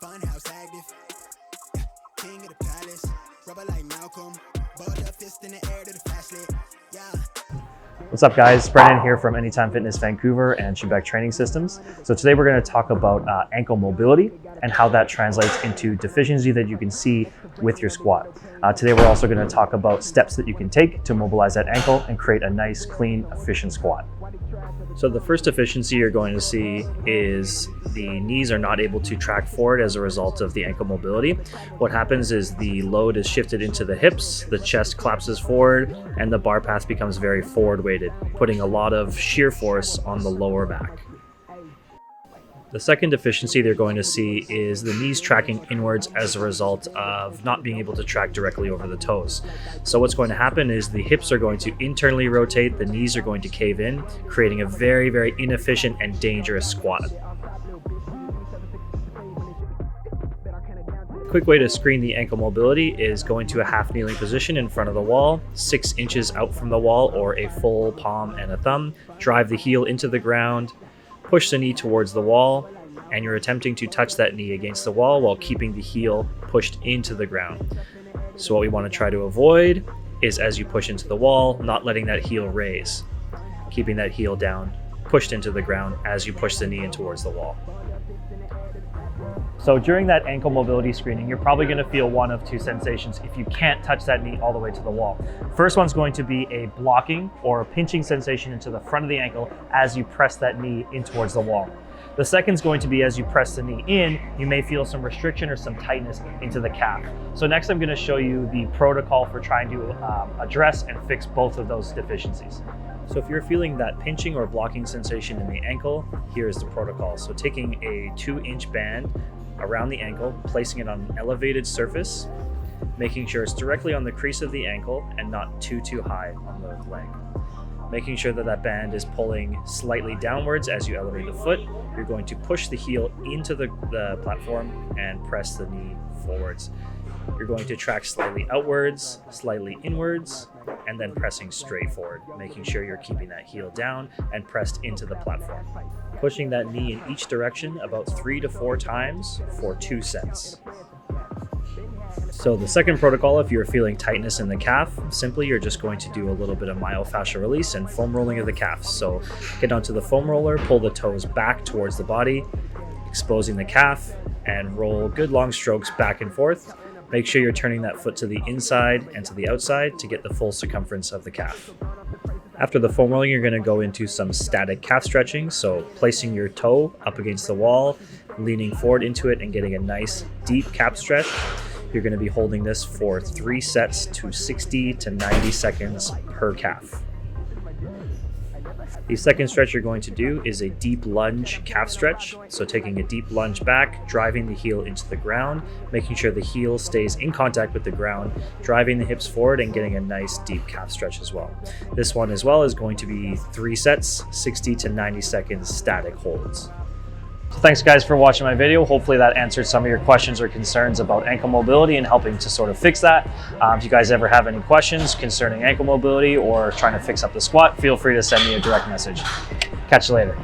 Funhouse active. King of the palace. Rubber like Malcolm. Balled up fist in the air to the flashlight. Yeah. What's up guys, Brennan here from Anytime Fitness Vancouver and Schubeck Training Systems. So today we're going to talk about ankle mobility and how that translates into deficiency that you can see with your squat. Today we're also going to talk about steps that you can take to mobilize that ankle and create a nice, clean, efficient squat. So the first deficiency you're going to see is the knees are not able to track forward as a result of the ankle mobility. What happens is the load is shifted into the hips, the chest collapses forward, and the bar path becomes very forward weighted, putting a lot of shear force on the lower back. The second deficiency they're going to see is the knees tracking inwards as a result of not being able to track directly over the toes. So what's going to happen is the hips are going to internally rotate, the knees are going to cave in, creating a very, very inefficient and dangerous squat. A quick way to screen the ankle mobility is going to a half kneeling position in front of the wall, 6 inches out from the wall or a full palm and a thumb. Drive the heel into the ground, push the knee towards the wall, and you're attempting to touch that knee against the wall while keeping the heel pushed into the ground. So what we want to try to avoid is as you push into the wall, not letting that heel raise, keeping that heel down, pushed into the ground as you push the knee in towards the wall. So during that ankle mobility screening, you're probably going to feel one of two sensations if you can't touch that knee all the way to the wall. First one's going to be a blocking or a pinching sensation into the front of the ankle as you press that knee in towards the wall. The second's going to be as you press the knee in, you may feel some restriction or some tightness into the calf. So next I'm going to show you the protocol for trying to address and fix both of those deficiencies. So if you're feeling that pinching or blocking sensation in the ankle, here's the protocol. So taking a 2-inch band around the ankle, placing it on an elevated surface, making sure it's directly on the crease of the ankle and not too high on the leg. Making sure that that band is pulling slightly downwards as you elevate the foot. You're going to push the heel into the platform and press the knee forwards. You're going to track slightly outwards, slightly inwards, and then pressing straight forward, making sure you're keeping that heel down and pressed into the platform. Pushing that knee in each direction about 3 to 4 times for 2 sets. So the second protocol, if you're feeling tightness in the calf, simply you're just going to do a little bit of myofascial release and foam rolling of the calf. So get onto the foam roller, pull the toes back towards the body, exposing the calf, and roll good long strokes back and forth. Make sure you're turning that foot to the inside and to the outside to get the full circumference of the calf. After the foam rolling, you're going to go into some static calf stretching. So placing your toe up against the wall, leaning forward into it and getting a nice deep calf stretch. You're going to be holding this for 3 sets to 60 to 90 seconds per calf. The second stretch you're going to do is a deep lunge calf stretch. So taking a deep lunge back, driving the heel into the ground, making sure the heel stays in contact with the ground, driving the hips forward and getting a nice deep calf stretch as well. This one as well is going to be 3 sets, 60 to 90 seconds static holds. So thanks guys for watching my video. Hopefully that answered some of your questions or concerns about ankle mobility and helping to sort of fix that. If you guys ever have any questions concerning ankle mobility or trying to fix up the squat, feel free to send me a direct message. Catch you later.